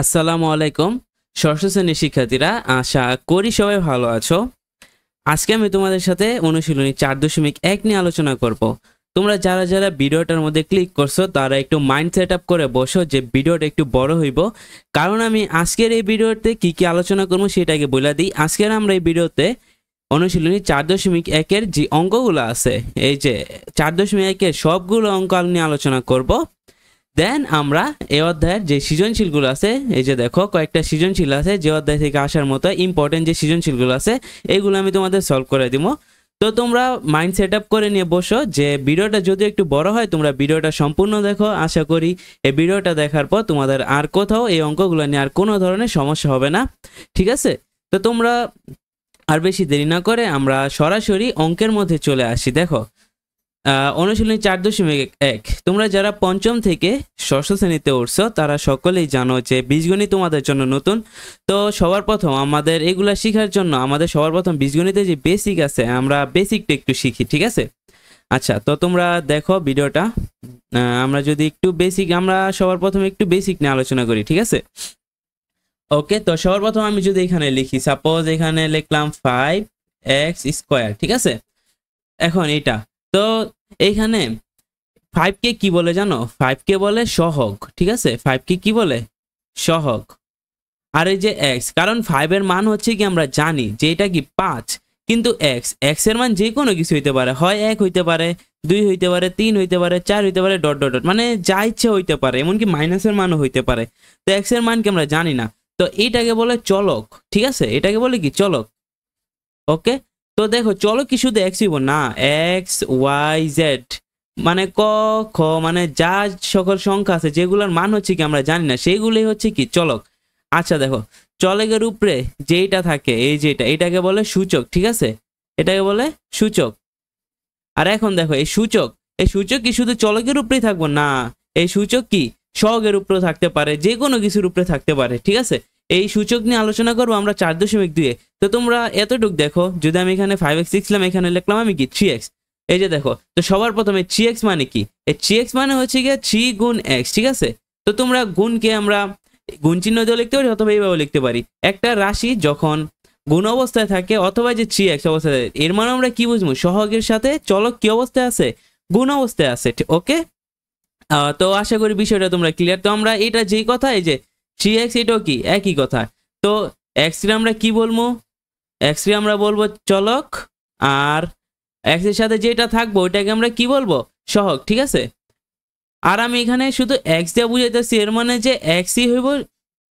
আসসালামু আলাইকুম ষষ্ঠ শ্রেণীর শিক্ষার্থীরা, আশা করি সবাই ভালো আছো। আজকে আমি তোমাদের সাথে অনুশীলনী 4.1 নিয়ে আলোচনা করব। তোমরা যারা যারা ভিডিওটার মধ্যে ক্লিক করছো তারা একটু মাইন্ড সেট আপ করে বসো যে ভিডিওটা একটু বড় হইব, কারণ আমি আজকের এই ভিডিওতে কি কি আলোচনা করবো সেটাকে বলে দিই। আজকের আমরা এই ভিডিওতে অনুশীলনী 4.1 যে অঙ্কগুলো আছে, এই যে 4.1 সবগুলো অঙ্ক নিয়ে আলোচনা করব। দেন আমরা এই অধ্যায়ের যে সৃজনশীলগুলো আছে, এই যে দেখো কয়েকটা সৃজনশীল আছে যে অধ্যায় থেকে আসার মতো ইম্পর্টেন্ট যে সৃজনশীলগুলো আছে এইগুলো আমি তোমাদের সলভ করে দিব। তো তোমরা মাইন্ড সেট আপ করে নিয়ে বসো যে ভিডিওটা যদি একটু বড় হয় তোমরা ভিডিওটা সম্পূর্ণ দেখো। আশা করি এই ভিডিওটা দেখার পর তোমাদের আর কোথাও এই অঙ্কগুলো নিয়ে আর কোনো ধরনের সমস্যা হবে না, ঠিক আছে? তো তোমরা আর বেশি দেরি না করে আমরা সরাসরি অঙ্কের মধ্যে চলে আসি। দেখো অনুশীলনী 4.1, তোমরা যারা পঞ্চম থেকে ষষ্ঠ শ্রেণীতে উঠছো তারা সকলেই জানো যে বীজগণিত তোমাদের জন্য নতুন। তো সবার প্রথম আমাদের এগুলা শেখার জন্য আমাদের সবার প্রথম বীজগণিতের যে বেসিক আছে আমরা বেসিকটা একটু শিখি, ঠিক আছে? আচ্ছা, তো তোমরা দেখো ভিডিওটা। আমরা যদি একটু বেসিক, আমরা সবার প্রথমে একটু বেসিক নিয়ে আলোচনা করি, ঠিক আছে? ওকে, তো সবার প্রথম আমি যদি এখানে লিখি, সাপোজ এখানে লিখলাম 5x², ঠিক আছে? এখন এটা তো এইখানে 5 কে কি বলে জানো? 5 কে বলে সহগ, ঠিক আছে? 5 কে কি বলে? সহগ। আর এই যে x, কারণ 5 এর মান হচ্ছে কি আমরা জানি যে এটা কি 5, কিন্তু x এর মান যে কোনো কিছু হইতে পারে, হয় 1 হইতে পারে, 2 হইতে পারে, 3 হইতে পারে, 4 হইতে পারে, ডট ডট ডট, মানে যা ইচ্ছে হইতে পারে, এমনকি মাইনাসের মানও হইতে পারে। তো x এর মান কি আমরা জানি না, তো এইটাকে বলে চলক, ঠিক আছে? এটাকে বলে কি? চলক। ওকে, তো দেখো চলক কি শুধু x হইব না, এক্স ওয়াই জেড মানে ক খ, মানে যা সকল সংখ্যা আছে যেগুলোর মান হচ্ছে কি আমরা জানি না সেইগুলোই হচ্ছে কি চলক। আচ্ছা দেখো, চলকের উপরে যেটা থাকে এই যেটা, এটাকে বলে সূচক, ঠিক আছে? এটাকে বলে সূচক। আর এখন দেখো এই সূচক কি শুধু চলকের উপরেই থাকবো না, এই সূচক কি সহগের উপরেও থাকতে পারে, যে কোনো কিছুর উপরে থাকতে পারে, ঠিক আছে? এই সূচক নিয়ে আলোচনা করবো আমরা 4.2। তো তোমরা এতটুক দেখো, যদি আমি এখানে 5x লিখলাম, এখানে লিখলাম আমি কি 3x। এই যে দেখো, তো সবার প্রথমে 3x মানে কি? এই 3x মানে হচ্ছে গিয়ে 3 গুণ x, ঠিক আছে? তো তোমরা গুণকে আমরা গুণ চিহ্ন দিয়ে লিখতে পারি অথবা এইভাবে লিখতে পারি। একটা রাশি যখন গুণ অবস্থায় থাকে অথবা যে 3x অবস্থায় থাকে, এর মানে আমরা কি বুঝবো? সহগের সাথে চলক কি অবস্থায় আছে? গুণ অবস্থায় আছে, ওকে? তো আশা করি বিষয়টা তোমরা ক্লিয়ার। তো আমরা এটা যেই কথা, এই যে 3x, এটাও কি একই কথা। তো x রে আমরা কি বলবো? x রে আমরা বলবো চলক, আর x এর সাথে যেটা থাকবো ওইটাকে আমরা কি বলবো? সহগ, ঠিক আছে? আর আমি এখানে শুধু x দিয়ে বুঝাইতেছি, এর মানে যে xই হইব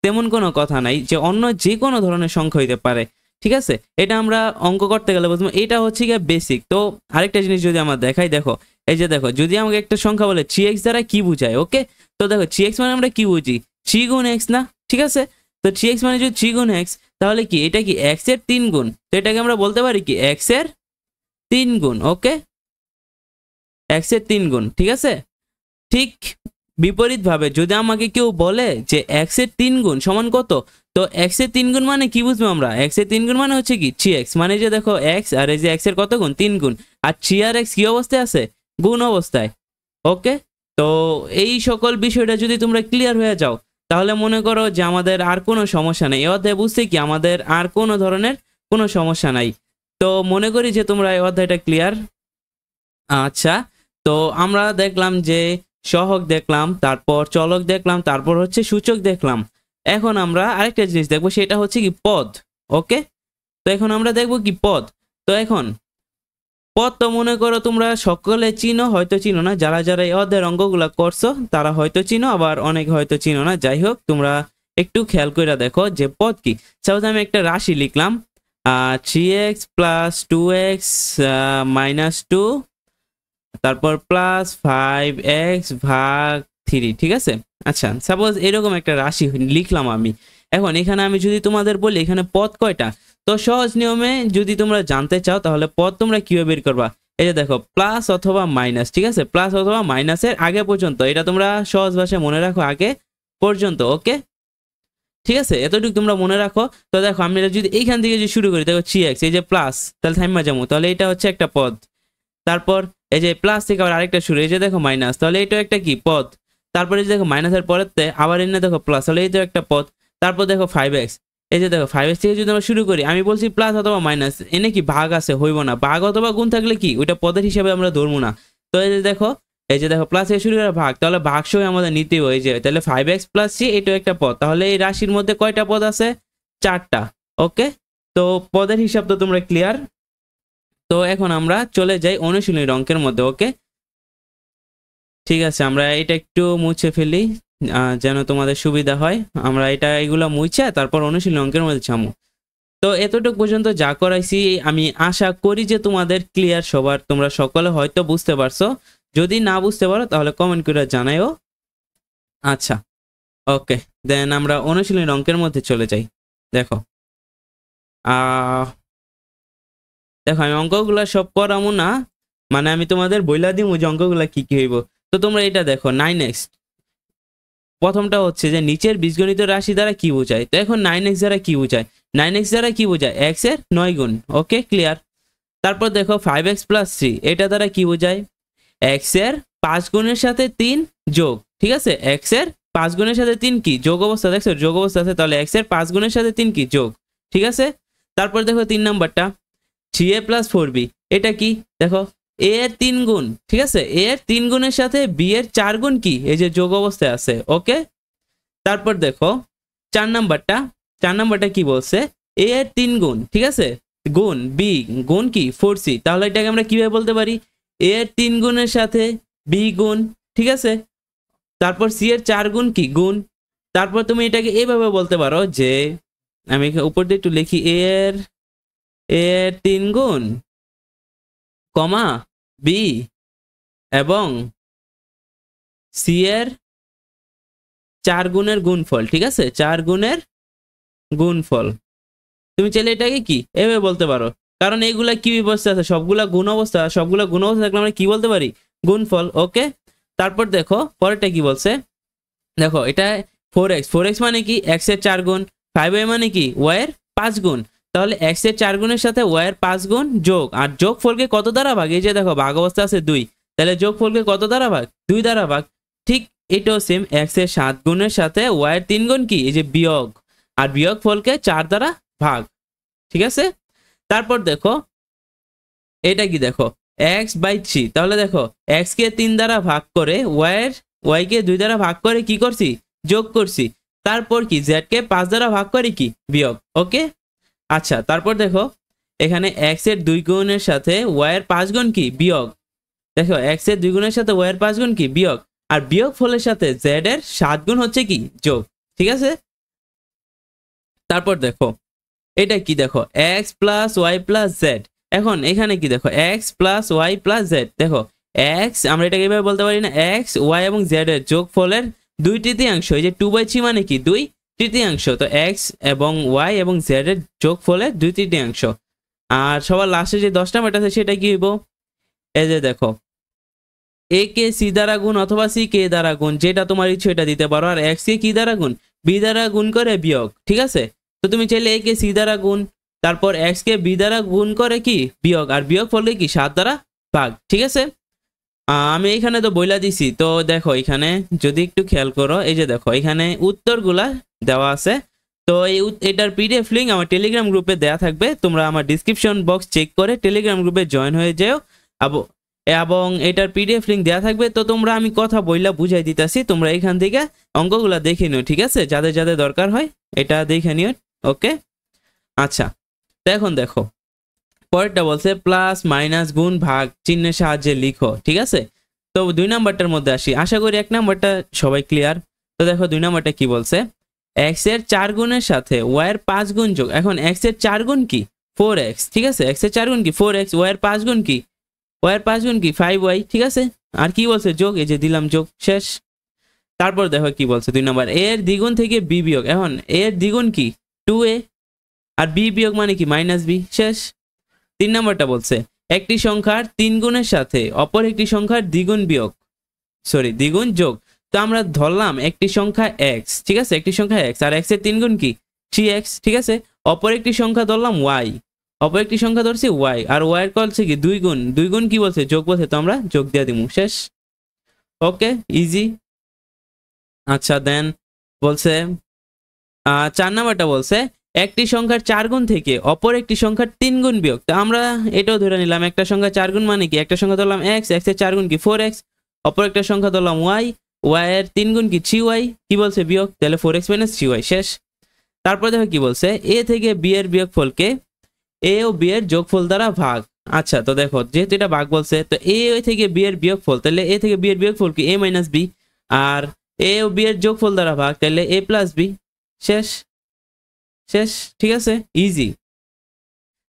তেমন কোনো কথা নাই, যে অন্য যে কোনো ধরনের সংখ্যা হইতে পারে, ঠিক আছে? এটা আমরা অঙ্ক করতে গেলে বুঝবো। এটা হচ্ছে গিয়ে বেসিক। তো আরেকটা জিনিস যদি আমরা দেখাই, দেখো এই যে দেখো, যদি আমাকে একটা সংখ্যা বলে 3x দ্বারা কি বুঝায়, ওকে? তো দেখো 3x মানে আমরা কি বুঝি? 3 গুণ x না, ঠিক আছে? তো 3x মানে যদি 3 গুণ x, তাহলে কি এটা কি x এর 3 গুণ? তো এটাকে আমরা বলতে পারি কি x এর 3 গুণ, ওকে? x এর 3 গুণ, ঠিক আছে? ঠিক বিপরীতভাবে যদি আমাকে কেউ বলে যে x এর 3 গুণ সমান কত, তো x এর 3 গুণ মানে কি বুঝবো আমরা? x এর 3 গুণ মানে হচ্ছে কি 3x, মানে যে দেখো x আর এই যে x এর কত গুণ? 3 গুণ। আর 3 আর x কি অবস্থায় আছে? গুণ অবস্থায়, ওকে? তো এই সকল বিষয়টা যদি তোমরা ক্লিয়ার হয়ে যাও, তাহলে মনে করো যে আমাদের আর কোনো সমস্যা নেই। এই অধ্যায় বুঝতে কি আমাদের আর কোনো ধরনের কোনো সমস্যা নাই। তো মনে করি যে তোমরা এই অধ্যায়টা ক্লিয়ার। আচ্ছা, তো আমরা দেখলাম যে সহগ দেখলাম, তারপর চলক দেখলাম, তারপর হচ্ছে সূচক দেখলাম। এখন আমরা আরেকটা জিনিস দেখবো, সেটা হচ্ছে কি পদ, ওকে? তো এখন আমরা দেখবো কি পদ। তো এখন পদ তো মনে করো তোমরা সকলে চিনো, হয়তো চিনো না। যারা যারা এই অধ্যায়ের অঙ্কগুলা করছো তারা হয়তো চিনো, আবার অনেক হয়তো চিনো না। যাই হোক, তোমরা একটু খেয়াল করে দেখো যে পদ কি। সাপোজ আমি একটা রাশি লিখলাম 3x প্লাস 2x মাইনাস 2, তারপর প্লাস 5x ভাগ 3, ঠিক আছে? আচ্ছা, সাপোজ এরকম একটা রাশি লিখলাম আমি। এখন এখানে আমি যদি তোমাদের বলি এখানে পদ কয়টা, তো সহজ নিয়মে যদি তোমরা জানতে চাও তাহলে পদ তোমরা কিভাবে বের করবা? এই যে দেখো, প্লাস অথবা মাইনাস, ঠিক আছে? প্লাস অথবা মাইনাসের আগে পর্যন্ত, এটা তোমরা সহজ ভাষায় মনে রাখো, আগে পর্যন্ত, ওকে? ঠিক আছে, এতটুকু তোমরা মনে রাখো। তো দেখো আমি যদি এইখান থেকে যদি শুরু করি, দেখো 3x, এই যে প্লাস, তাহলে থাইমা যাবো, তাহলে এটা হচ্ছে একটা পদ। তারপর এই যে প্লাস থেকে আবার আরেকটা শুরু, এই যে দেখো মাইনাস, তাহলে এটাও একটা কি পদ। তারপরে যে দেখো মাইনাসের পরেতে আবার এনে দেখো প্লাস, তাহলে এই তো একটা পদ। তারপর দেখো 5x, এই যে দেখো 5x থেকে যদি আমরা শুরু করি, আমি বলছি প্লাস অথবা মাইনাস, এনে কি ভাগ আছে, হইব না। ভাগ অথবা গুণ থাকলে কি ওইটা পদের হিসাবে আমরা ধরবো না। তো এই যে দেখো প্লাস থেকে শুরু করে ভাগ, তাহলে ভাগ সহ আমাদের নিতে হয়ে যায়। তাহলে 5x প্লাস c এটাও একটা পদ। তাহলে এই রাশির মধ্যে কয়টা পদ আছে? 4টা। ওকে, তো পদের হিসাব তো তোমরা ক্লিয়ার। তো এখন আমরা চলে যাই অনুশীলনীর অঙ্কের মধ্যে। ওকে, ঠিক আছে, আমরা এটা একটু মুছে ফেলি যেন তোমাদের সুবিধা হয়। আমরা এগুলো মুছে তারপর অনুশীলনী অঙ্কের মধ্যে যাবো। তো এতটুকু পর্যন্ত যা করাইছি আমি আশা করি যে তোমাদের ক্লিয়ার সবার, তোমরা সকলে হয়তো বুঝতে পারছো। যদি না বুঝতে পারো তাহলে কমেন্ট করে জানাইও। আচ্ছা, ওকে, দেন আমরা অনুশীলনীর অঙ্কের মধ্যে চলে যাই। দেখো দেখো আমি অঙ্কগুলা সব করামু না, মানে আমি তোমাদের বইলা দিমু যে অঙ্কগুলা কি কি হইব। তো তোমরা এটা দেখো 9x, প্রথমটা হচ্ছে যে নিচের বীজগণিত রাশি দ্বারা কি বোঝায়। তো এখন 9x দ্বারা কি বোঝায়? 9x দ্বারা কি বোঝায়? x এর 9 গুণ। ওকে, ক্লিয়ার। তারপর দেখো 5x প্লাস 3, এটা দ্বারা কি বোঝায়? x এর 5 গুণের সাথে 3 যোগ। ঠিক আছে, x এর 5 গুণের সাথে 3 কি যোগ অবস্থা, দেখছো যোগ অবস্থা আছে, তাহলে x এর 5 গুণের সাথে 3 কি যোগ। ঠিক আছে, তারপর দেখো 3 নাম্বারটা 3a প্লাস 4b, এটা কি? দেখো a এর 3 গুণ। ঠিক আছে, a এর 3 গুণের সাথে b এর 4 গুণ কি, এই যে যোগ অবস্থায় আছে। ওকে, তারপর দেখো 4 নাম্বারটা কি বলছে? a এর 3 গুণ, ঠিক আছে, গুণ b গুণ কি 4c। তাহলে এটাকে আমরা কিভাবে বলতে পারি? a এর 3 গুণের সাথে b গুণ। ঠিক আছে, তারপর c এর 4 গুণ কি গুণ। তারপর তুমি এটাকে এইভাবে বলতে পারো যে, আমি উপর দিয়ে একটু লিখি, a এর 3 গুণ কমা b এবং c এর 4 গুণের গুণফল। ঠিক আছে, 4 গুণের গুণফল। তুমি চাইলে এটাকে কি এভাবে বলতে পারো, কারণ এইগুলা কি অবস্থা আছে, সবগুলা গুণ অবস্থা থাকলে আমরা কি বলতে পারি? গুণফল। ওকে, তারপর দেখো পরেরটা কি বলছে। দেখো এটা 4x মানে কি x এর 4 গুণ, 5y মানে কি y এর 5 গুণ। তাহলে x এর 4 গুণের সাথে y এর 5 গুণ যোগ, আর যোগফলকে কত দ্বারা ভাগ? এই যে দেখো ভাগ অবস্থা আছে 2, তাহলে যোগফলকে কত দ্বারা ভাগ? 2 দ্বারা ভাগ। ঠিক এটাও সেম, x এর 7 গুণের সাথে y এর 3 গুণ কি, এই যে বিয়োগ, আর বিয়োগ ফলকে 4 দ্বারা ভাগ। ঠিক আছে, তারপর দেখো এটা কি, দেখো x/3, তাহলে দেখো x কে 3 দ্বারা ভাগ করে y কে 2 দ্বারা ভাগ করে কি করছি? যোগ করছি। তারপর কি z কে 5 দ্বারা ভাগ করে কি বিয়োগ। ওকে, আচ্ছা, তারপর দেখো এখানে x এর 2 গুণের সাথে y এর 5 গুণ কি বিয়োগ। দেখো x এর 2 গুণের সাথে y এর 5 গুণ কি বিয়োগ, আর বিয়োগ ফলের সাথে z এর 7 গুণ হচ্ছে কি যোগ। ঠিক আছে, তারপর দেখো এটা কি, দেখো x plus Y plus Z. এখন এখানে কি দেখো x plus Y plus Z. দেখো x, আমরা এটাকে এভাবে বলতে পারি না, x y এবং z এর যোগফলের 2/3, এই যে 2/3 মানে কি 2/3। তো x এবং y এবং z এর যোগফলের 2/3। আর সবার লাস্টে যে 10 নাম্বারটা আছে সেটা কি হইব? এই যে দেখো a কে c দ্বারা গুণ অথবা c কে দ্বারা গুণ, যেটা তোমার ইচ্ছে এটা দিতে পারো। আর x কে কি দ্বারা গুণ? b দ্বারা গুণ করে বিয়োগ। ঠিক আছে, তো তুমি চাইলে a কে c দ্বারা গুণ, তারপর x কে b দ্বারা গুণ করে কি বিয়োগ, আর বিয়োগ ফলকে কি 7 দ্বারা ভাগ। ঠিক আছে, আমি এখানে তো বইলা দিছি। তো দেখো এখানে যদি একটু খেয়াল করো, এই যে দেখো এখানে উত্তরগুলা দেওয়া আছে। তো এটার পিডিএফ লিঙ্ক আমার টেলিগ্রাম গ্রুপে দেওয়া থাকবে, তোমরা আমার ডিসক্রিপশন বক্স চেক করে টেলিগ্রাম গ্রুপে জয়েন হয়ে যাও, এবং এটার পিডিএফ লিঙ্ক দেওয়া থাকবে। তো তোমরা আমি কথা বইলা বুঝাই দিতেছি, তোমরা এখান থেকে অঙ্কগুলা দেখে নিও। ঠিক আছে, যাদের যাদের দরকার হয় এটা দেখে নিও। ওকে, আচ্ছা, তো এখন দেখো পরেরটা বলছে প্লাস মাইনাস গুণ ভাগ চিহ্নের সাহায্যে লিখো। ঠিক আছে, তো 2 নাম্বারটার মধ্যে আসি, আশা করি 1 নাম্বারটা সবাই ক্লিয়ার। তো দেখো 2 নাম্বারটা কি বলছে, x এর 4 গুণের সাথে y এর 5 গুণ যোগ। এখন x এর 4 গুণ কি 4x। ঠিক আছে, x এর 4 গুণ কি 4x, y এর 5 গুণ কি y এর 5 গুণ কি 5y। ঠিক আছে, আর কি বলছে যোগ, এই যে দিলাম যোগ, শেষ। তারপর দেখো কি বলছে 2 নাম্বার, a এর দ্বিগুণ থেকে b বিয়োগ। এখন a এর দ্বিগুণ কি 2a, আর b বিয়োগ মানে কি -b, শেষ। 3 নাম্বারটা বলছে একটি সংখ্যার 3 গুণের সাথে অপর একটি সংখ্যার দ্বিগুণ দ্বিগুণ যোগ। তো আমরা ধরলাম একটি সংখ্যা x। ঠিক আছে, একটি সংখ্যা x, আর x এর 3 গুণ কি 3x। ঠিক আছে, অপর একটি সংখ্যা ধরলাম y, অপর একটি সংখ্যা ধরছি y, আর y এর কলছে কি 2 গুণ কি বলছে যোগ বলছে, তো আমরা যোগ দিয়ে দিমু, শেষ। ওকে, ইজি। আচ্ছা দেন বলছে 4 নাম্বারটা বলছে একটি সংখ্যার 4 গুণ থেকে অপর একটি সংখ্যার 3 গুণ বিয়োগ। তো আমরা এটাও ধরে নিলাম একটা সংখ্যা 4 গুণ মানে কি, একটা সংখ্যা ধরলাম x, x এর 4 গুণ কি 4x, অপর একটা সংখ্যা ধরলাম y, y এর 3 গুণ কি 3y, কি বলছে বিয়োগ, তাহলে 4x - 3y শেষ। তারপর দেখো কি বলছে a থেকে b এর বিয়োগফলকে a ও b এর যোগফল দ্বারা ভাগ। আচ্ছা তো দেখো যেহেতু এটা ভাগ বলছে তো a থেকে b এর বিয়োগফল, তাহলে a থেকে b এর বিয়োগফল কি a - b, R a O b এর যোগফল দ্বারা ভাগ, তাহলে a + b শেষ শেষ। ঠিক আছে, ইজি।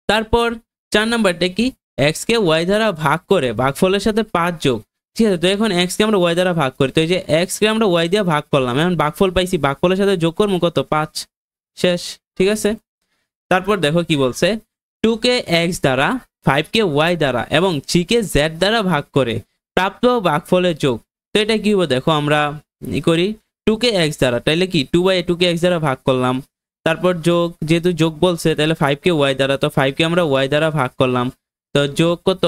তারপর 4 নাম্বারটা কি, x কে y দ্বারা ভাগ করে ভাগফলের সাথে 5 যোগ। ঠিক আছে, তো এখন x কে আমরা y দ্বারা ভাগ করি, তো এই যে x কে আমরা y দিয়ে ভাগ করলাম, এখন ভাগফল পাইছি, ভাগফলের সাথে যোগ করবো কত 5 শেষ। ঠিক আছে, তারপর দেখো কি বলছে 2 কে x দ্বারা, 5 কে y দ্বারা এবং 3 কে z দ্বারা ভাগ করে প্রাপ্ত ভাগফলের যোগ। তো এটা কি হবে দেখো আমরা করি 2 কে x দ্বারা, তাইলে কি 2/2 কে x দ্বারা ভাগ করলাম, তারপর যোগ, যেহেতু যোগ বলছে তাহলে 5 কে y দ্বারা, তো 5 কে আমরা y দ্বারা ভাগ করলাম, তো যোগ কত,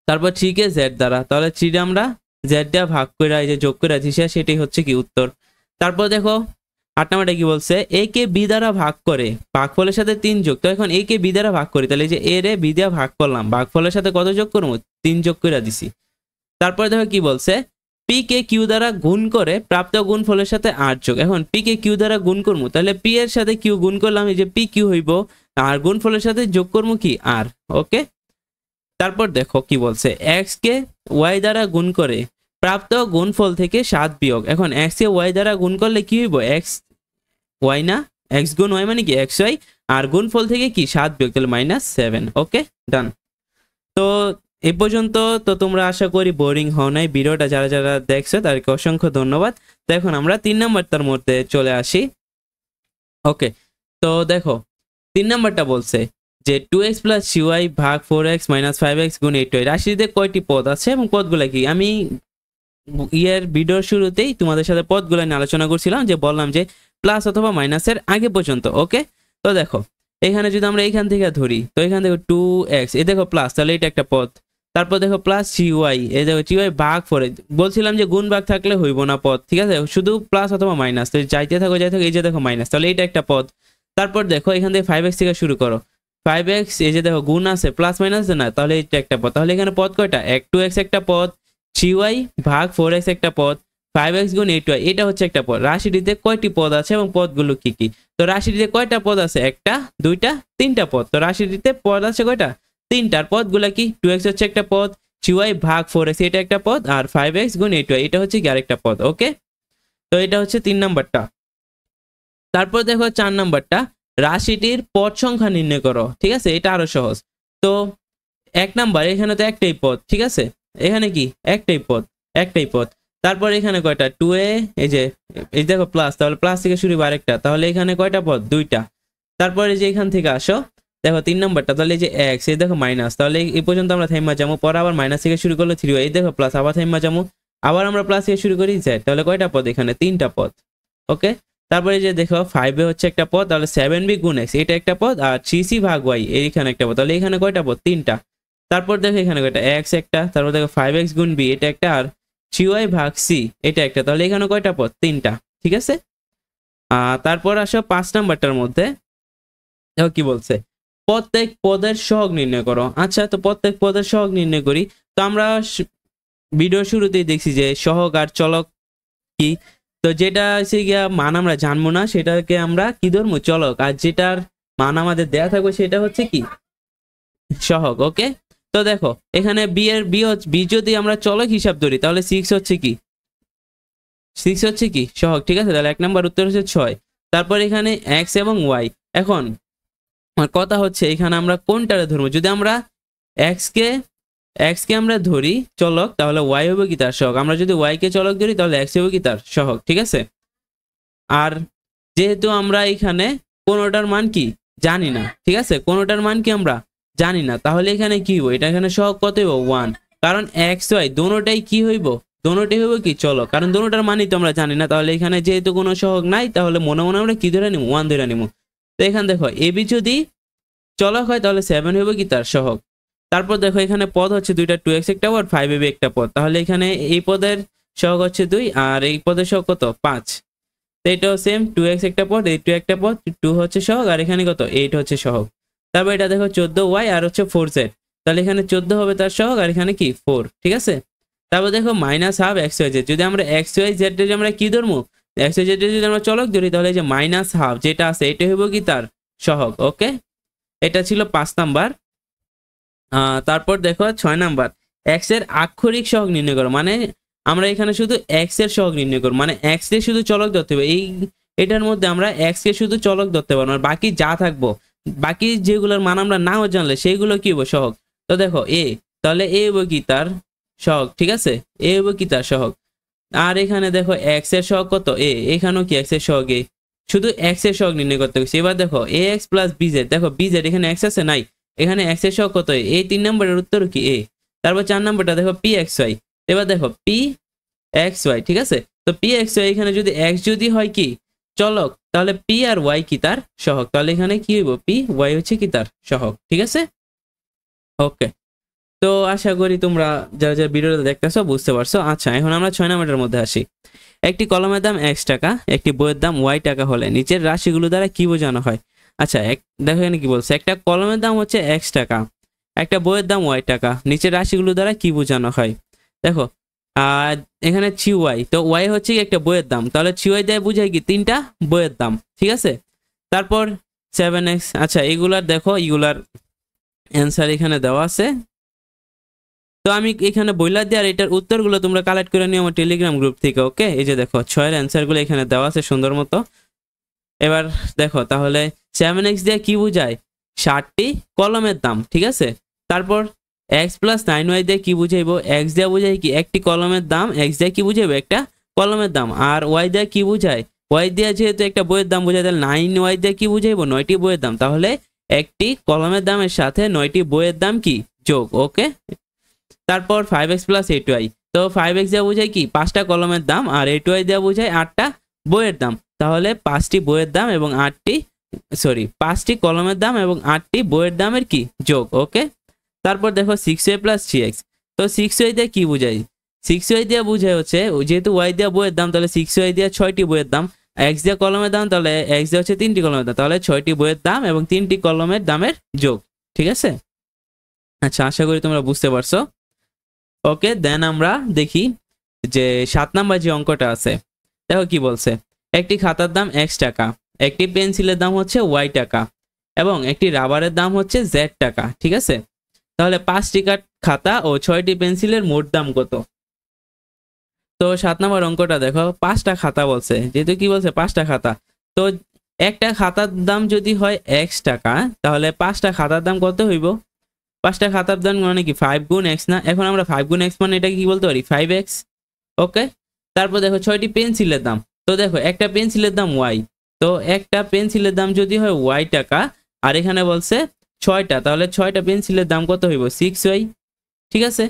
তারপর 3 কে z দ্বারা, তাহলে 3 আমরা z দিয়ে ভাগ করে এই যে যোগ করে আছি, সেটাই হচ্ছে কি উত্তর। তারপর দেখো 8 নাম্বারটা কি বলছে a কে b দ্বারা ভাগ করে ভাগফলের সাথে 3 যোগ। তো এখন a কে b দ্বারা ভাগ করি, তাহলে এই যে a রে b দিয়ে ভাগ করলাম, ভাগফলের সাথে কত যোগ করবো 3 যোগ করে দিছি। তারপর দেখো কি বলছে p কে q দ্বারা গুণ করে প্রাপ্ত গুণফলের সাথে 8 যোগ। এখন p কে q দ্বারা গুণ করবো, তাহলে p এর সাথে q গুণ করলাম, এই যে p q হইব, আর গুণফলের সাথে যোগ করবো কি r। ওকে, তারপর দেখো কি বলছে x কে y দ্বারা গুণ করে প্রাপ্ত গুণফল থেকে 7 বিয়োগ। এখন x কে y দ্বারা গুণ করলে কি হইব x y না, x গুণ y মানে কি xy, আর গুণফল থেকে কি 7 বিয়োগ, তাহলে -7। ওকে ডান। তো এই পর্যন্ত তো তোমরা আশা করি বোরিং হও নাই, ভিডিওটা যারা যারা দেখছো তাদেরকে অসংখ্য ধন্যবাদ। তো এখন আমরা 3 নাম্বারটার মধ্যে চলে আসি। ওকে, তো দেখো 3 নাম্বারটা বলছে যে 2x + 3y ভাগ 4x - 5x গুণ 8y রাশিতে কয়টি পদ আছে এবং পদগুলো কি। আমি ভিডিওর শুরুতেই তোমাদের সাথে পদগুলো নিয়ে আলোচনা করছিলাম, যে বললাম যে প্লাস অথবা মাইনাসের আগে পর্যন্ত। ওকে, তো দেখো এখানে যদি আমরা এইখান থেকে ধরি, তো এখান থেকে 2x, এই দেখো প্লাস, তাহলে এটা একটা পদ। তারপর দেখো প্লাস 3y, এই দেখো 3y ভাগ 4, বলছিলাম যে গুণ ভাগ থাকলে হইব না পদ, ঠিক আছে, শুধু প্লাস অথবা মাইনাস, তো যাইতে থাকো যাইতে থাকো, এই যে দেখো মাইনাস, তাহলে এটা একটা পদ। তারপর দেখো এখান থেকে 5x থেকে শুরু করো, 5x, এই যে দেখো গুণ আছে প্লাস মাইনাস না, তাহলে এটা একটা পদ। তাহলে এখানে পদ কয়টা, 2x একটা পদ, 3y ভাগ 4x একটা পদ, 5x গুণ 8y এটা হচ্ছে একটা পদ। রাশিটিতে কয়টি পদ আছে এবং পদগুলো কি কি। তো রাশিটিতে কয়টা পদ আছে, একটা, দুইটা, তিনটা পদ। তো রাশিটিতে পদ আছে কয়টা, তিনটার। পদগুলো কি, 2x হচ্ছে একটা পদ, 3y ভাগ 4x এটা একটা পদ, আর 5x গুণ 8y এটা হচ্ছে কি আরেকটা পদ। ওকে, তো এটা হচ্ছে 3 নাম্বারটা। তারপর দেখো 4 নাম্বারটা, রাশিটির পদ সংখ্যা নির্ণয় করো। ঠিক আছে, এটা আরো সহজ। তো 1 নাম্বার, এখানে তো একটাই পদ, ঠিক আছে, এখানে কি একটাই পদ, একটাই পদ। তারপর এখানে কয়টা 2a, এই যে এই দেখো প্লাস, তাহলে প্লাস থেকে শুরু আরেকটা, তাহলে এখানে কয়টা পদ, দুইটা। তারপরে যে এখান থেকে আসো, দেখো 3 নাম্বারটা, তাহলে এই যে x, এই দেখো মাইনাস, তাহলে এই পর্যন্ত আমরা থাইমা যাবো, পরে আবার মাইনাস থেকে শুরু করলে 3y, এই দেখো প্লাস, আবার থাইমা যাবো, আবার আমরা প্লাস থেকে শুরু করি z, তাহলে কয়টা পদ, এখানে 3টা পদ। ওকে, তারপরে যে দেখো 5 এ হচ্ছে একটা পদ, তাহলে 7b গুণ x এটা একটা পদ, আর 3c ভাগ y এইখানে একটা পদ, তাহলে এখানে কয়টা পদ, 3টা। তারপর দেখো এখানে কয়টা, x একটা, তারপর দেখো 5x গুণ b এটা একটা, আর 3y ভাগ c এটা একটা, তাহলে এখানে কয়টা পদ, 3টা। ঠিক আছে, তারপর আসো 5 নাম্বারটার মধ্যে, দেখো কি বলছে প্রত্যেক পদের সহগ নির্ণয় করো। আচ্ছা, তো প্রত্যেক পদের সহগ নির্ণয় করি। তো আমরা ভিডিও শুরুতেই দেখছি যে সহগ আর চলক কি। তো যেটা হচ্ছে গিয়া মান আমরা জানবো না, সেটাকে আমরা কি ধরবো, চলক, আর যেটার মান আমাদের দেয়া থাকবে সেটা হচ্ছে কি সহগ। ওকে, তো দেখো এখানে বি যদি আমরা চলক হিসাব ধরি, তাহলে 6 হচ্ছে কি, 6 হচ্ছে কি সহগ। ঠিক আছে, তাহলে 1 নাম্বার উত্তর হচ্ছে 6। তারপর এখানে x এবং y। এখন আমার কথা হচ্ছে এখানে আমরা কোনটারে ধরবো, যদি আমরা x কে আমরা ধরি চলক, তাহলে y হবে কি তার সহগ। আমরা যদি y কে চলক ধরি, তাহলে x হবে কি তার সহগ। ঠিক আছে, আর যেহেতু আমরা এখানে কোনোটার মান কি জানি না, ঠিক আছে, কোনোটার মান কি আমরা জানি না, তাহলে এখানে কি হইব, এটা এখানে সহগ কত হইব 1, কারণ x y দোনোটাই কি হইব, দোনোটাই হইব কি চলক, কারণ দোনোটার মানই তো আমরা জানি না। তাহলে এখানে যেহেতু কোনো সহগ নাই, তাহলে মনে মনে আমরা কি ধরে নিব, 1 ধরে নিব। তো এখানে দেখো ab যদি চলক হয়, তাহলে 7 হইব কি তার সহগ। তারপর দেখো এখানে পদ হচ্ছে দুইটা, 2x একটা পদ, 5ab একটা পদ, তাহলে এখানে এই পদের সহগ হচ্ছে 2 আর এই পদের সহগ কত 5। তো এটাও সেম 2x একটা পদ, এই 2 একটা পদ, 2 হচ্ছে সহগ আর এখানে কত 8 হচ্ছে সহগ। তারপর এটা দেখো 14y আর হচ্ছে 4z, তাহলে এখানে 14 হবে তার সহগ আর এখানে কি 4, ঠিক আছে। তারপর দেখো minus half X Y Z, যদি আমরা এক্স ওয়াই জেড যদি আমরা কি ধরবো, এক্স ওয়াই জেড যদি আমরা চলক ধরি তাহলে যে মাইনাস হাফ যেটা আছে এটা হইব কি তার সহগ। ওকে, এটা ছিল 5 নাম্বার। তারপর দেখো 6 নাম্বার, এক্স এর আক্ষরিক সহগ নির্ণয় করো। মানে আমরা এখানে শুধু এক্স এর সহগ নির্ণয় করব, মানে এক্স কে শুধু চলক ধরতে হবে। এটার মধ্যে আমরা এক্স কে শুধু চলক ধরতে পারবো, আর বাকি যা থাকবো, বাকি যেগুলোর মান আমরা নাও জানলে সেইগুলো কি হবে সহগ। তো দেখো এ, তাহলে এ হবে কি তার সহগ, ঠিক আছে, এ হবে কি তার সহগ। আর এখানে দেখো এক্স এর সহগ কত এ, এখানেও কি এক্স এর সহগ এ, শুধু এক্স এর সহগ নির্ণয় করতে হবে। এবার দেখো এ এক্স প্লাস বিজেড, দেখো বিজেড এখানে এক্স আছে নাই, এখানে এক্স এর সহগ কত এই 3 নম্বরের উত্তর কি এ। তারপর 4 নম্বরটা দেখো পি এক্স ওয়াই, এবার দেখো পি এক্স ওয়াই, ঠিক আছে। তো পি এক্স ওয়াই এখানে যদি এক্স যদি হয় কি চলক, তাহলে পি আর ওয়াই কি তার সহগ, তাহলে এখানে কি হইব পি ওয়াই হচ্ছে কি তার সহগ, ঠিক আছে। ওকে, তো আশা করি তোমরা যারা যারা ভিডিওটা দেখতেছো বুঝতে পারছো। আচ্ছা, এখন আমরা 6 নম্বরের মধ্যে আসি। একটি কলমের দাম x টাকা, একটি বইয়ের দাম y টাকা হলে নিচের রাশিগুলো দ্বারা কি বোঝানো হয়। আচ্ছা, দেখো এখানে কি বলছে, একটা কলমের দাম হচ্ছে x টাকা, একটা বইয়ের দাম y টাকা, নিচের রাশিগুলো দ্বারা কি বোঝানো হয়। দেখো এখানে cy, তো y হচ্ছে একটা বইয়ের দাম, তাহলে cy দিয়ে বোঝায় কি 3টা বইয়ের দাম, ঠিক আছে। তারপর 7x, আচ্ছা এগুলার দেখো এগুলার অ্যান্সার এখানে দেওয়া আছে। তো আমি এখানে বইলা দিই আর এটার উত্তরগুলো তোমরা কালেক্ট করে নিও আমার টেলিগ্রাম গ্রুপ থেকে। ওকে, এই যে দেখো 6 এর অ্যান্সারগুলো এখানে দেওয়া আছে সুন্দর মতো। এবার দেখো তাহলে 7x দিয়ে কি বোঝায় 60টি কলমের দাম, ঠিক আছে। তারপর x প্লাস 9y দিয়ে কি বুঝাইবো, x দিয়ে বোঝায় কি একটি কলমের দাম, x দিয়ে কি বুঝাইবো একটা কলমের দাম। আর y দিয়ে কি বোঝায়, y দিয়ে যেহেতু একটা বইয়ের দাম বোঝায় তাহলে 9y দিয়ে কি বুঝাইবো 9টি বইয়ের দাম, তাহলে একটি কলমের দামের সাথে 9টি বইয়ের দাম কি যোগ। ওকে, তারপর 5x প্লাস 8y, তো 5x দেওয়া বোঝায় কি 5টা কলমের দাম, আর 8y দেওয়া বোঝায় 8টা বইয়ের দাম, তাহলে 5টি বইয়ের দাম এবং 5টি কলমের দাম এবং 8টি বইয়ের দামের কি যোগ। ওকে, তারপর দেখো 6y প্লাস 3x, তো 6y দিয়ে কি বোঝায়, 6y দিয়ে বোঝায় হচ্ছে যেহেতু y দেওয়া বইয়ের দাম তাহলে 6y দিয়ে 6টি বইয়ের দাম, x দিয়ে কলমের দাম তাহলে x দিয়ে হচ্ছে 3টি কলমের দাম, তাহলে 6টি বইয়ের দাম এবং 3টি কলমের দামের যোগ, ঠিক আছে। আচ্ছা, আশা করি তোমরা বুঝতে পারছো। ওকে, দেন আমরা দেখি যে 7 নাম্বার যে অঙ্কটা আছে। দেখো কি বলছে, একটি খাতার দাম x টাকা, একটি পেন্সিলের দাম হচ্ছে y টাকা এবং একটি রাবারের দাম হচ্ছে z টাকা, ঠিক আছে। তাহলে 5টি খাতা ও 6টি পেন্সিলের মোট দাম কত। তো 7 নাম্বার অঙ্কটা দেখো 5টা খাতা বলছে, যেহেতু কি বলছে 5টা খাতা, তো একটা খাতার দাম যদি হয় x টাকা তাহলে 5টা খাতার দাম কত হইব, 5টা খাতার দাম মানে কি 5 গুণ x না, এখন আমরা 5 গুণ x মানে এটা কি বলতে পারি 5x। ওকে, তারপর দেখো 6টি পেন্সিলের দাম, তো দেখো একটা পেন্সিলের দাম y, তো একটা পেন্সিলের দাম যদি হয় y টাকা আর এখানে বলছে 6টা, তাহলে 6টা পেন্সিলের দাম কত হইব 6y, ঠিক আছে।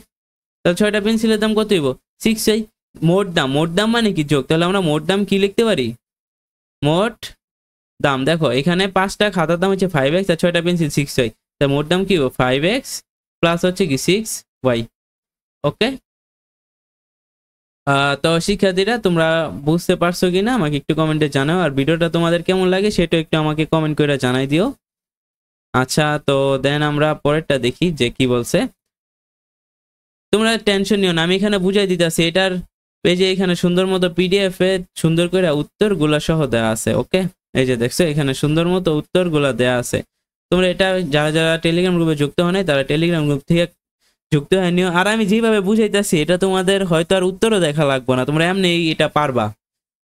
তাহলে 6টা পেন্সিলের দাম কত হইব 6y। মোট দাম মানে কি যোগ, তাহলে আমরা মোট দাম কি লিখতে পারি, মোট দাম। দেখো এখানে 5টা খাতার দাম হচ্ছে 5x আর 6টা পেন্সিল 6y, তার মোট দাম কি 5x প্লাস হচ্ছে কি 6y। ওকে, তো শিক্ষার্থীরা তোমরা বুঝতে পারছো কিনা আমাকে একটু কমেন্টে জানাও, আর ভিডিওটা তোমাদের কেমন লাগে সেটা একটু আমাকে কমেন্ট করে জানাই দিও। আচ্ছা, তো দেন আমরা পরেরটা দেখি যে কি বলছে। তোমরা টেনশন নিও না, আমি এখানে বুঝাই দিতেছি, এটার পেজে এখানে সুন্দর মতো পিডিএফ এ সুন্দর করে উত্তরগুলা সহ দেওয়া আছে। ওকে, এই যে দেখছো এখানে সুন্দর মতো উত্তরগুলা দেওয়া আছে। তোমরা এটা যারা যারা টেলিগ্রাম গ্রুপে যুক্ত হয় নাই তারা টেলিগ্রাম গ্রুপ থেকে যুক্ত হয়ে নিও। আর আমি যেভাবে বুঝাইতেছি এটা তোমাদের হয়তো আর উত্তরও দেখা লাগবে না, তোমরা এমনি এটা পারবা।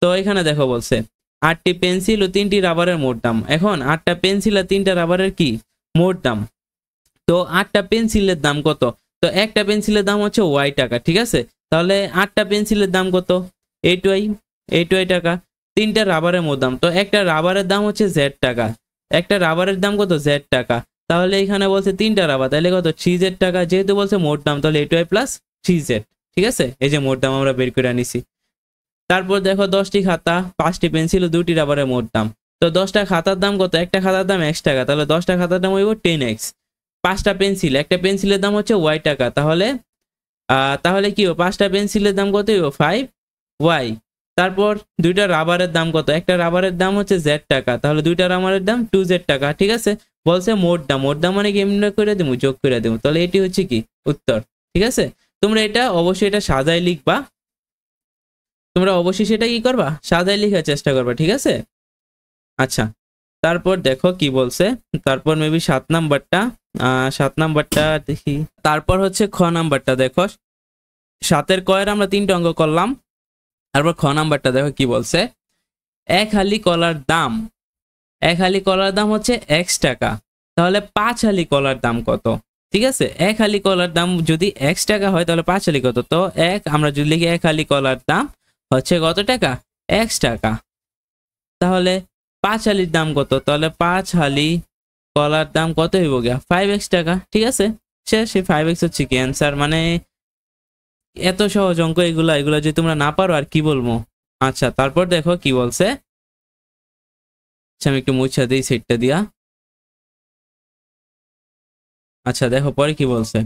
তো এখানে দেখো বলছে 8টি পেন্সিল ও 3টি রাবারের মোট দাম। এখন 8টা পেন্সিল আর 3টা রাবারের কি মোট দাম, তো 8টা পেন্সিলের দাম কত, তো একটা পেন্সিলের দাম হচ্ছে y টাকা, ঠিক আছে। তাহলে 8টা পেন্সিলের দাম কত 8y টাকা, 3টা রাবারের মোট দাম, তো একটা রাবারের দাম হচ্ছে z টাকা, একটা রাবারের দাম কত z টাকা, তাহলে এখানে বলছে 3টা রাবার তাহলে কত 3z টাকা, যেহেতু বলছে মোট দাম তাহলে 8y প্লাস 3z, ঠিক আছে। এই যে মোট দাম আমরা বের করে নিছি। তারপর দেখো 10টি খাতা 5টি পেন্সিল ও 2টি রাবারের মোট দাম, তো 10টা খাতার দাম কত, একটা খাতার দাম x টাকা, তাহলে 10টা খাতার দাম হইব 10x। 5টা পেন্সিল, একটা পেন্সিলের দাম হচ্ছে y টাকা, তাহলে তাহলে কি হবে, 5টা পেন্সিলের দাম কত হইব 5y। তারপর 2টা রাবারের দাম কত, একটা রাবারের দাম হচ্ছে z টাকা, তাহলে 2টা রাবারের দাম 2z টাকা। ঠিক আছে, বলছে মোট দাম, মোট দাম মানে কি এমনি করে দেবো, যোগ করে দেবো, তাহলে এটি হচ্ছে কি উত্তর। ঠিক আছে, তোমরা এটা অবশ্যই এটা সাজায় লিখবা, তোমরা অবশ্যই সেটা কি করবা, সাজায় লিখার চেষ্টা করবা। ঠিক আছে, আচ্ছা তারপর দেখো কি বলছে, তারপর মেবি 7 নাম্বারটা, 7 নাম্বারটা দেখি, তারপর হচ্ছে খ নাম্বারটা দেখো, 7-এর কয়ের আমরা 3টা অঙ্ক করলাম। তারপর খ নাম্বারটা দেখো কি বলছে, এক হালি কলার দাম, এক হালি কলার দাম হচ্ছে x টাকা, তাহলে 5 হালি কলার দাম কত। ঠিক আছে, এক হালি কলার দাম যদি x টাকা হয় তাহলে 5 হালি কত, তো আমরা যদি লিখি এক হালি কলার দাম হচ্ছে কত টাকা, x টাকা, তাহলে 5 হালির দাম কত, তাহলে 5 হালি কলার দাম কত হইব গিয়া 5x টাকা। ঠিক আছে, শেষ, 5x হচ্ছে কি অ্যান্সার। মানে এত সহজ অঙ্ক এগুলা, এগুলা যদি তোমরা না পারো আর কি বলবো। আচ্ছা তারপর দেখো কি বলছে, আমি একটু মুছা দিই সেটটা দিয়া। আচ্ছা দেখো পরে কি বলছে,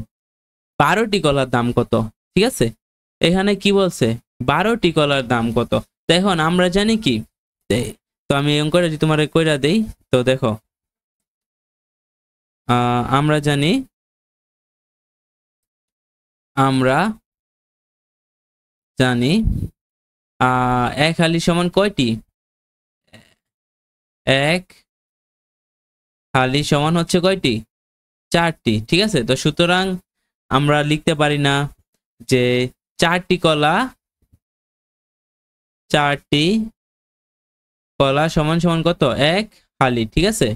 12টি কলার দাম কত। ঠিক আছে, এখানে কি বলছে 12টি কলার দাম কত। দেখো আমরা জানি কি, তো আমি অঙ্কটা যদি তোমার কইরা দেই, তো দেখো আমরা জানি, আমরা জানি এক হালি সমান কয়টি, এক হালি সমান হচ্ছে কয়টি, 4টি। ঠিক আছে, তো সুতরাং আমরা লিখতে পারি না যে 4টি কলা, 4টি কলা সমান সমান কত, এক হালি। ঠিক আছে,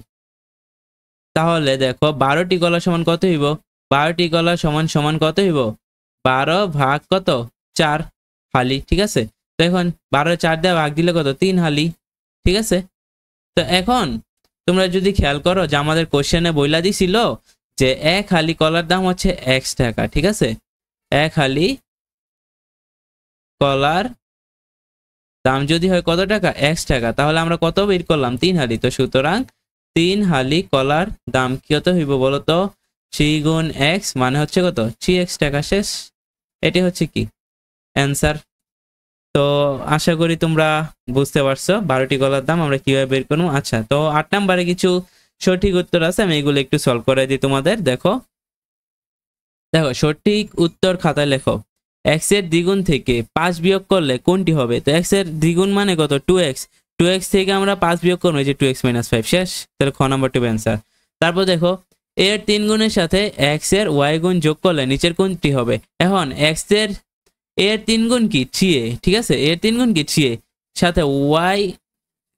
তাহলে দেখো 12টি কলা সমান কত হইব, 12টি কলা সমান সমান কত হইব, 12 ভাগ কত 4 হালি। ঠিক আছে, তো এখন 12 4 দিয়ে ভাগ দিলে কত, 3 হালি। ঠিক আছে, তো এখন তোমরা যদি খেয়াল করো যে আমাদের কোশ্চেনে বইলা দিছিল যে এক হালি কলার দাম হচ্ছে x টাকা। ঠিক আছে, এক হালি কলার দাম যদি হয় কত টাকা, x টাকা, তাহলে আমরা কত বের করলাম, 3 হালি। তো সুতরাং 3 হালি কলার দাম কত হইব বলো তো, 3 গুণ x মানে হচ্ছে কত, 3x টাকা। শেষ, এটি হচ্ছে কি অ্যান্সার। তো আশা করি তোমরা বুঝতে পারছো 12টি কলার দাম আমরা কিভাবে বের করবো। আচ্ছা, তো 8 নম্বরে কিছু সঠিক উত্তর আছে, আমি এগুলো একটু সলভ করে দিই তোমাদের। দেখো দেখো সঠিক উত্তর খাতায় লেখো, x এর দ্বিগুণ থেকে 5 বিয়োগ করলে কোনটি হবে। তো x এর দ্বিগুণ মানে কত, 2x, 2x থেকে আমরা 5 বিয়োগ করবো, এই যে 2x - 5। শেষ, তাহলে খ নাম্বার 2 অ্যান্সার। তারপর দেখো এর 3 গুণের সাথে x এর y গুণ যোগ করলে নিচের কোনটি হবে। এখন x এর 3 গুণ কি 3a। ঠিক আছে, এর 3 গুণ কি 3a, সাথে y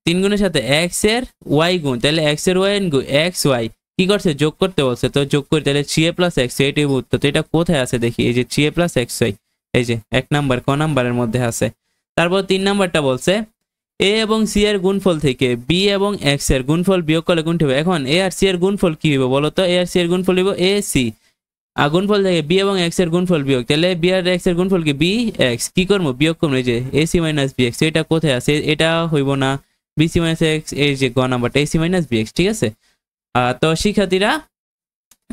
3 গুণের সাথে x এর y গুণ, তাহলে x এর y গুণ x y কি করছে, যোগ করতে বলছে, তো যোগ করি, তাহলে 3a + x, এটাই উত্তর। তো এটা কোথায় আছে দেখি, এই যে 3a + xy, এই যে 1 নাম্বার ক নাম্বারের মধ্যে আছে। তারপর 3 নাম্বারটা বলছে a এবং c এর গুণফল থেকে b এবং x এর গুণফল বিয়োগ করলে কোনটি হবে। এখন a আর c এর গুণফল কি হবে বলো তো, a আর c এর গুণফল হইব ac, আর গুণফল থেকে b এবং x এর গুণফল বিয়োগ, তাহলে b আর x এর গুণফল কি bx, কি করবো বিয়োগ করবো, এই যে ac - bx, এটা কোথায় আছে, এটা হইব না, bc - x, এই যে গ নাম্বারটা ac - bx। ঠিক আছে, তো শিক্ষার্থীরা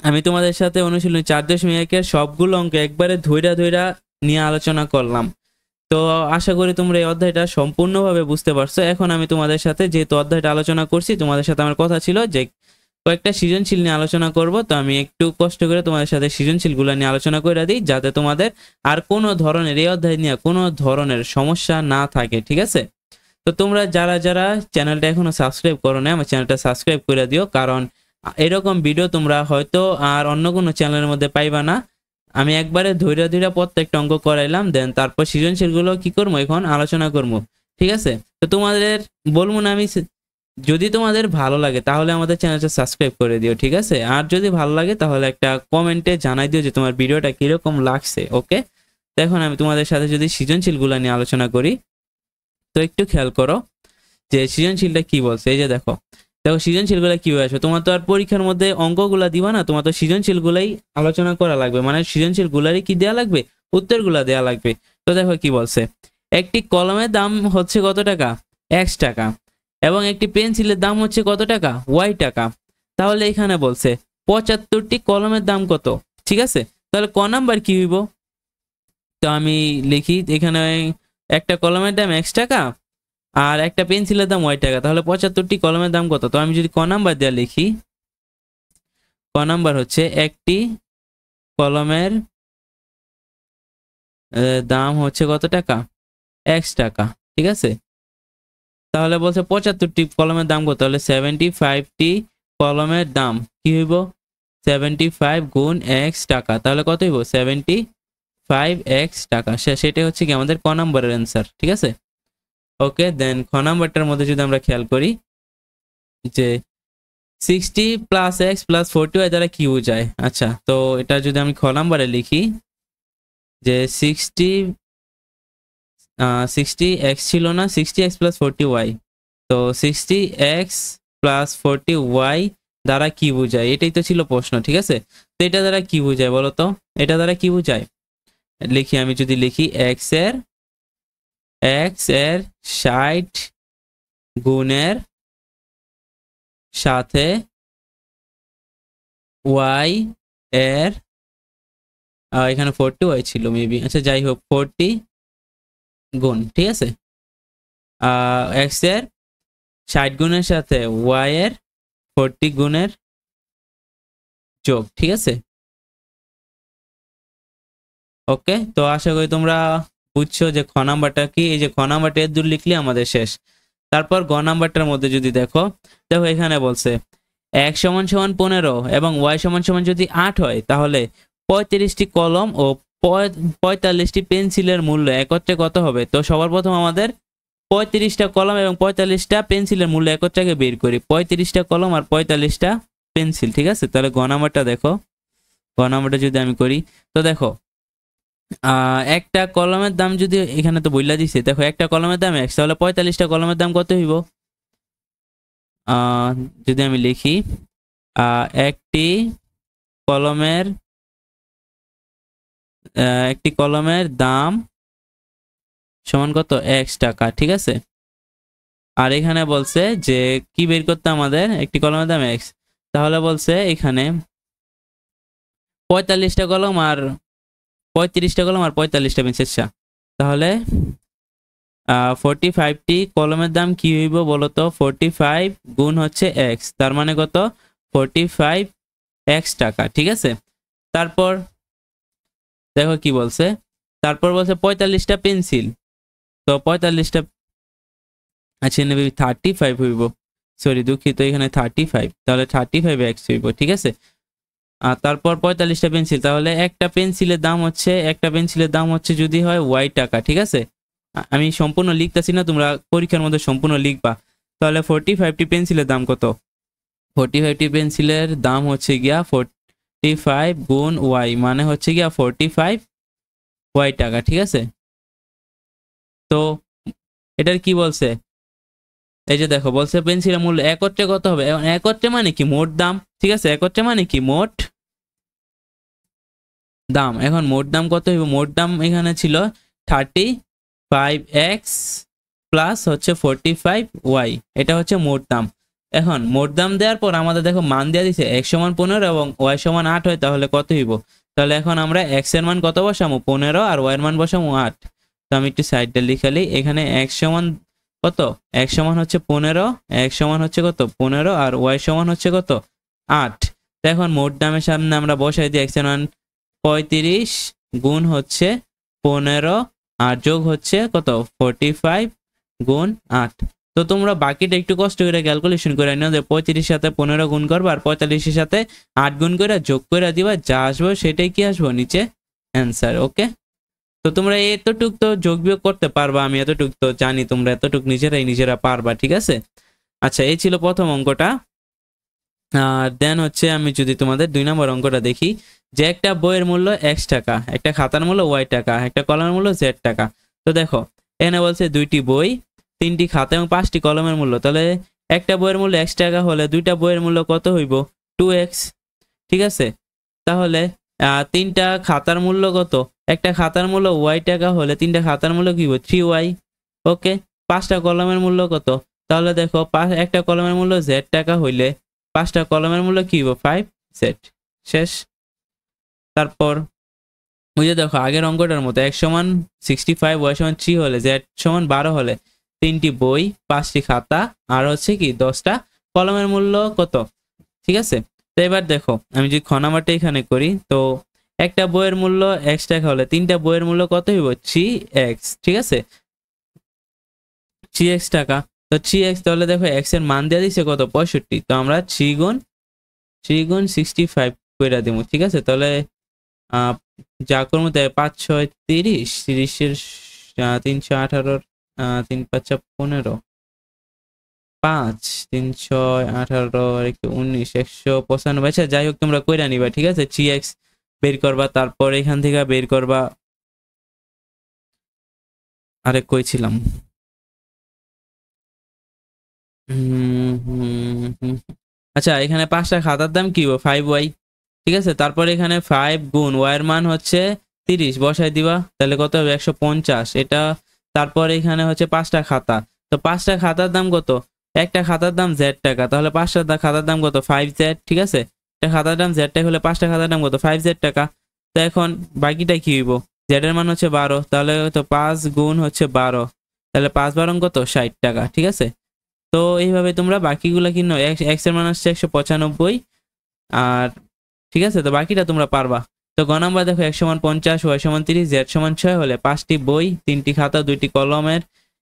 আমি তোমাদের সাথে অনুশীলনী 4.1-এর সবগুলো অঙ্ক একবারে ধইরা ধইরা নিয়ে আলোচনা করলাম। তো আশা করি তোমরা এই অধ্যায়টা সম্পূর্ণভাবে বুঝতে পারছো। এখন আমি তোমাদের সাথে যেহেতু অধ্যায়টা আলোচনা করছি, তোমাদের সাথে আমার কথা ছিল যে কয়েকটা সৃজনশীল নিয়ে আলোচনা করব, তো আমি একটু কষ্ট করে তোমাদের সাথে সৃজনশীলগুলো নিয়ে আলোচনা করে দিই, যাতে তোমাদের আর কোনো ধরনের এই অধ্যায় নিয়ে কোনো ধরনের সমস্যা না থাকে। ঠিক আছে, তো তোমরা যারা যারা চ্যানেলটা এখনো সাবস্ক্রাইব করো না, আমার চ্যানেলটা সাবস্ক্রাইব করে দিও, কারণ এরকম ভিডিও তোমরা হয়তো আর অন্য কোনো চ্যানেলের মধ্যে পাইবা না। আমি একবারে ধৈর্য ধৈর্য প্রত্যেকটা অঙ্ক করাইলাম, দেন তারপর সৃজনশীলগুলো কি করবো এখন আলোচনা করবো। ঠিক আছে, তো তোমাদের বলবো না আমি, যদি তোমাদের ভালো লাগে তাহলে আমাদের চ্যানেলটা সাবস্ক্রাইব করে দিও। ঠিক আছে, আর যদি ভালো লাগে তাহলে একটা কমেন্টে জানাই দিও যে তোমার ভিডিওটা কিরকম লাগছে। ওকে, তো এখন আমি তোমাদের সাথে যদি সৃজনশীলগুলো নিয়ে আলোচনা করি, তো একটু খেয়াল করো যে সৃজনশীলটা কি বলছে। এই যে দেখো দেখো সৃজনশীলগুলো কিভাবে আসবে, তোমার তো আর পরীক্ষার মধ্যে অঙ্কগুলা দিবা না, তোমার তো সৃজনশীলগুলাই আলোচনা করা লাগবে, মানে সৃজনশীলগুলারই কি দেয়া লাগবে, উত্তরগুলা দেয়া লাগবে। তো দেখো কি বলছে, একটি কলমের দাম হচ্ছে কত টাকা, x টাকা, এবং একটি পেন্সিলের দাম হচ্ছে কত টাকা, y টাকা। তাহলে এখানে বলছে 75টি কলমের দাম কত। ঠিক আছে, তাহলে ক নাম্বার কি হইব, তো আমি লিখি এখানে একটা কলমের দাম x টাকা আর একটা পেন্সিলের দাম y টাকা, তাহলে 75টি কলমের দাম কত? তো আমি যদি ক নাম্বার দেওয়া লিখি, ক নাম্বার হচ্ছে একটি কলমের দাম হচ্ছে কত টাকা? x টাকা, ঠিক আছে। তাহলে বলছে 75টি কলমের দাম কত? তাহলে 75টি কলমের দাম কি হইব? 75 গুণ x টাকা, তাহলে কত হইব? 75x টাকা। সেটাই হচ্ছে কি আমাদের ক নাম্বারের অ্যান্সার, ঠিক আছে। ওকে, দেন খ নাম্বারটার মধ্যে যদি আমরা খেয়াল করি যে 60 প্লাস এক্স প্লাস 40y দ্বারা কি বোঝায়। আচ্ছা, তো এটা যদি আমি খ নাম্বারে লিখি যে 60x ছিল না, 60x প্লাস 40y, তো 60x প্লাস 40y দ্বারা কি বোঝায়, এটাই তো ছিল প্রশ্ন, ঠিক আছে। তো এটা দ্বারা কি বোঝায় বলো তো? এটা দ্বারা কি বোঝায় লিখি, আমি যদি লিখি x এর 60 গুণের সাথে y এর এখানে 40y ছিল মেবি, আচ্ছা যাই হোক 40 গুণ, ঠিক আছে। x এর 60 গুণের সাথে y এর 40 গুণের যোগ, ঠিক আছে। ওকে, তো আশা করি তোমরা বুঝছো যে খ নাম্বারটা কি। এই যে খ নাম্বারটা এর দূর লিখলে আমাদের শেষ। তারপর গ নাম্বারটার মধ্যে যদি দেখো, দেখো এখানে বলছে x সমান সমান 15 এবং y সমান সমান যদি 8 হয়, তাহলে 35টি কলম ও 45টি পেন্সিলের মূল্য একত্রে কত হবে? তো সবার প্রথম আমাদের 35টা কলম এবং 45টা পেন্সিলের মূল্য একত্রে বের করি। 35টা কলম আর 45টা পেন্সিল, ঠিক আছে। তাহলে গ নাম্বারটা দেখো, গ নাম্বারটা যদি আমি করি, তো দেখো একটা কলমের দাম যদি এখানে তো বইলা দিছে, দেখো একটা কলমের দাম x, তাহলে 45টা কলমের দাম কত হইব? যদি আমি লিখি একটি কলমের দাম সমান কত? x টাকা, ঠিক আছে। আর এখানে বলছে যে কি বের করতে আমাদের? একটি কলমের দাম x, তাহলে বলছে এখানে 45টা কলম আর 35টা কলম আর 45টা পেন্সিল, তাহলে 45টি কলমের দাম কি হইব বলতো? 45 গুণ হচ্ছে x, তার মানে কত? 45x টাকা, ঠিক আছে। তারপর দেখো কি বলছে, তারপর বলছে 45টা পেন্সিল, তো 45টা, আচ্ছা নেবে 35 হইব, সরি দুঃখিত, এখানে 35, তাহলে 35x হইব, ঠিক আছে। আর তারপর 45টা পেন্সিল, তাহলে একটা পেন্সিলের দাম হচ্ছে যদি হয় y টাকা, ঠিক আছে। আমি সম্পূর্ণ লিখতেছি না, তোমরা পরীক্ষার মধ্যে সম্পূর্ণ লিখবা। তাহলে 45টি পেন্সিলের দাম কত? 45টি পেন্সিলের দাম হচ্ছে গিয়া 45 গুণ y, মানে হচ্ছে গিয়া 45y টাকা, ঠিক আছে। তো এটার কি বলছে, এই যে দেখো বলছে পেন্সিলের মূল্য একত্রে কত হবে। একত্রে মানে কি? মোট দাম, ঠিক আছে। একত্রে মানে কি? মোট দাম। এখন মোট দাম কত হইব? মোট দাম এখানে ছিল 35x প্লাস হচ্ছে 45y, এটা হচ্ছে মোট দাম। এখন মোট দাম দেওয়ার পর আমাদের দেখো মান দেওয়া দিছে x সমান 15 এবং y সমান 8 হয়, তাহলে কত হইব? তাহলে এখন আমরা x এর মান কত বসামো? 15, আর y এর মান বসামো 8। তো আমি একটু সাইডটা লিখালি, এখানে x সমান কত? x সমান হচ্ছে 15, x সমান হচ্ছে কত? 15, আর y সমান হচ্ছে কত? 8। তো এখন মোট দামের সামনে আমরা বসাই দিই x এর মান 35 গুণ হচ্ছে 15 আর যোগ হচ্ছে কত? 45 গুণ 8। তো তোমরা বাকিটা একটু কষ্ট করে ক্যালকুলেশন করে নিও, যে 35 সাথে 15 গুণ করবা আর 45 সাথে 8 গুণ করে যোগ করে দিবা, যা আসবে সেটাই কি আসবো নিচে অ্যান্সার। ওকে, তো তোমরা এতটুক তো যোগ বিয়োগ করতে পারবা, আমি এতটুক তো জানি, তোমরা এতটুক নিজেরা পারবা, ঠিক আছে। আচ্ছা, এই ছিল প্রথম অঙ্কটা। আর দেন হচ্ছে আমি যদি তোমাদের 2 নম্বর অঙ্কটা দেখি, যে একটা বইয়ের মূল্য x টাকা, একটা খাতার মূল্য y টাকা, একটা কলমের মূল্য z টাকা। তো দেখো এখানে বলছে 2টি বই, 3টি খাতা এবং 5টি কলমের মূল্য, তাহলে একটা বইয়ের মূল্য x টাকা হলে 2টা বইয়ের মূল্য কত হইব? 2x, ঠিক আছে। তাহলে 3টা খাতার মূল্য কত? একটা খাতার মূল্য y টাকা হলে 3টা খাতার মূল্য কি হবে? 3y। ওকে, 5টা কলমের মূল্য কত? তাহলে দেখো একটা কলমের মূল্য z টাকা হইলে 5টা কলমের মূল্য কি হবে? 5z। শেষ। তারপর ওই যে দেখো আগের অঙ্কটার মতো x সমান 65, y সমান 3 হলে, z সমান 12 হলে 3টি বই, 5টি খাতা আর হচ্ছে কি 10টা কলমের মূল্য কত? ঠিক আছে, তো এবার দেখো আমি যদি খ নাম্বারটা এখানে করি, তো একটা বইয়ের মূল্য x টাকা হলে 3টা বইয়ের মূল্য কত হইব? 3x। ঠিক আছে, 3x টাকা। তো 3x, তাহলে দেখো x এর মান দেওয়া দিচ্ছে কত? 65। তো আমরা 3 গুণ 65 কইরা দিব। ঠিক আছে, তাহলে যা করবো তাই 5 6 30, 30-এর 318, 3 5 15, 5 3 6 18 আর একটু 19, 195। আচ্ছা যাই হোক, তোমরা কইরা নিবা। ঠিক আছে, 3x বের করবা, তারপর এখান থেকে বের করবা, আরে কইছিলাম, আচ্ছা এখানে 5টা খাতার দাম কি হবে? 5y। ঠিক আছে, তারপর এখানে 5 গুণ y এর মান হচ্ছে 30 বসাই দিবা, তাহলে কত হবে? 150 এটা। তারপর এখানে হচ্ছে 5টা খাতা, তো 5টা খাতার দাম কত? একটা খাতার দাম z টাকা, তাহলে 5টা খাতার দাম কত? 5z। ঠিক আছে, একটা খাতার দাম z টাকা হলে 5টা খাতার দাম কত? 5z টাকা। তো এখন বাকিটা কি হইব? z এর মান হচ্ছে 12, তাহলে তো 5 গুণ হচ্ছে 12, তাহলে 5 12 কত? 60 টাকা। ঠিক আছে, তো এইভাবে তোমরা বাকিগুলো কিনো। x এর মান হচ্ছে 195 আর, ঠিক আছে, তো বাকিটা তোমরা পারবা। তো গ নাম্বার দেখো x সমান 50, y সমান 30, z সমান 6 হলে 5টি বই, 3টি খাতা, 2টি কলমের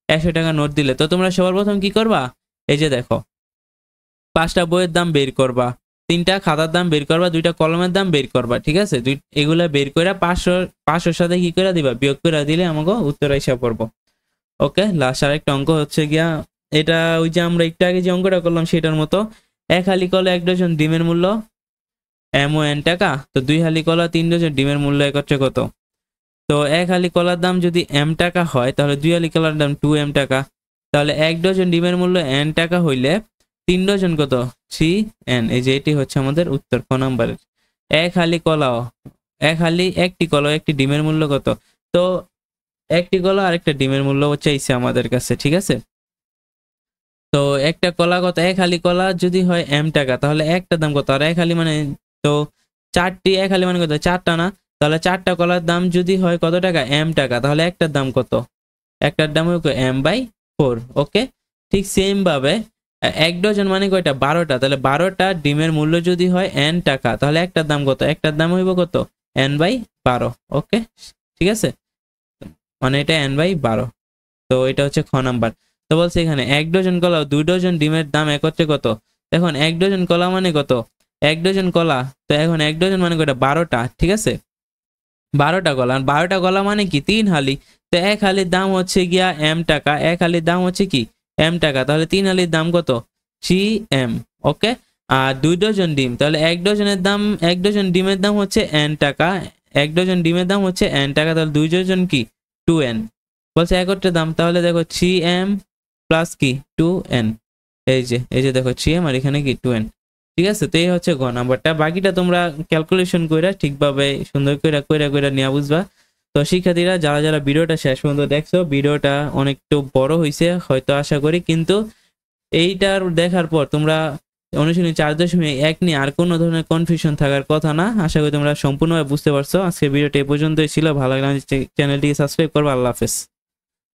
100 টাকা নোট দিলে, তো তোমরা সবার প্রথম কি করবা? এই যে দেখো 5টা বইয়ের দাম বের করবা, 3টা খাতার দাম বের করবা, 2টা কলমের দাম বের করবা। ঠিক আছে, এগুলা বের করে 500 সাথে কি করে দিবা? বিয়োগ করে দিলে আমাকে উত্তর এসে পড়বো। ওকে, লাস্ট আরেকটা অঙ্ক হচ্ছে গিয়া, এটা ওই যে আমরা একটু আগে যে অঙ্কটা করলাম সেটার মতো। 1 হালি কলা 1 ডজন ডিমের মূল্য m টাকা, তো 2 হালি কলা 3 ডজন ডিমের মূল্য একত্রে কত? তো 1 হালি কলার দাম যদি m টাকা হয়, তাহলে 2 হালি কলার দাম 2m টাকা, তাহলে 1 ডজন ডিমের মূল্য n টাকা হইলে 3 ডজন কত? 3n। এই যে এটি হচ্ছে আমাদের উত্তর ক নাম্বারের। 1 হালি কলাও, 1 কলা একটি ডিমের মূল্য কত? তো একটি কলা আর একটা ডিমের মূল্য চাইছে আমাদের কাছে। ঠিক আছে, তো একটা কলা কত? 1 হালি কলা যদি হয় m টাকা, তাহলে একটা দাম কত? আর 1 হালি মানে, তো 4টি 1 হালি মানে কত? 4টা না, তাহলে 4টা কলার দাম যদি হয় কত টাকা? m টাকা, তাহলে একটার দাম কত? একটার দাম হবে m/4। ওকে, ঠিক সেম ভাবে 1 ডজন মানে কয়টা? 12টা, তাহলে 12টা ডিমের মূল্য যদি হয় n টাকা, তাহলে একটার দাম কত? একটার দাম হইব কত? n/12। ওকে, ঠিক আছে, মানে এটা n/12। তো এটা হচ্ছে খ নাম্বার। তো বলছে এখানে 1 ডজন কলা ও 2 ডজন ডিমের দাম একত্রে কত? এখন 1 ডজন কলা মানে কত? 1 ডজন কলা, তো এখন 1 ডজন মানে কয়টা? 12টা। ঠিক আছে, 12টা কলা, 12টা কলা মানে কি? 3 হালি। তো 1 হালির দাম হচ্ছে গিয়া m টাকা, 1 হালির দাম হচ্ছে কি? m টাকা, তাহলে 3 হালির দাম কত? 3m। ওকে, আর 2 ডজন ডিম, তাহলে 1 ডজনের দাম, 1 ডজন ডিমের দাম হচ্ছে n টাকা, 1 ডজন ডিমের দাম হচ্ছে n টাকা, তাহলে 2 ডজন কি? 2n। বলছে একত্রে দাম, তাহলে দেখো 3m প্লাস কি? 2n। এই যে দেখো 3m আর এখানে কি? 2n। ঠিক আছে, তো এই হচ্ছে গ নাম্বারটা। বাকিটা তোমরা ক্যালকুলেশন কইরা ঠিকভাবে সুন্দর কইরা নিয়ে বুঝবা। তো শিক্ষার্থীরা যারা যারা ভিডিওটা শেষ পর্যন্ত দেখছো, ভিডিওটা অনেকটা বড় হয়েছে হয়তো আশা করি, কিন্তু এইটার দেখার পর তোমরা অনুশীলনী 4.1 নিয়ে আর কোনো ধরনের কনফিউশন থাকার কথা না। আশা করি তোমরা সম্পূর্ণভাবে বুঝতে পারছো। আজকে ভিডিওটা এই পর্যন্তই ছিল। ভালো লাগলে চ্যানেলটিকে সাবস্ক্রাইব করবা। আল্লাহ হাফেজ।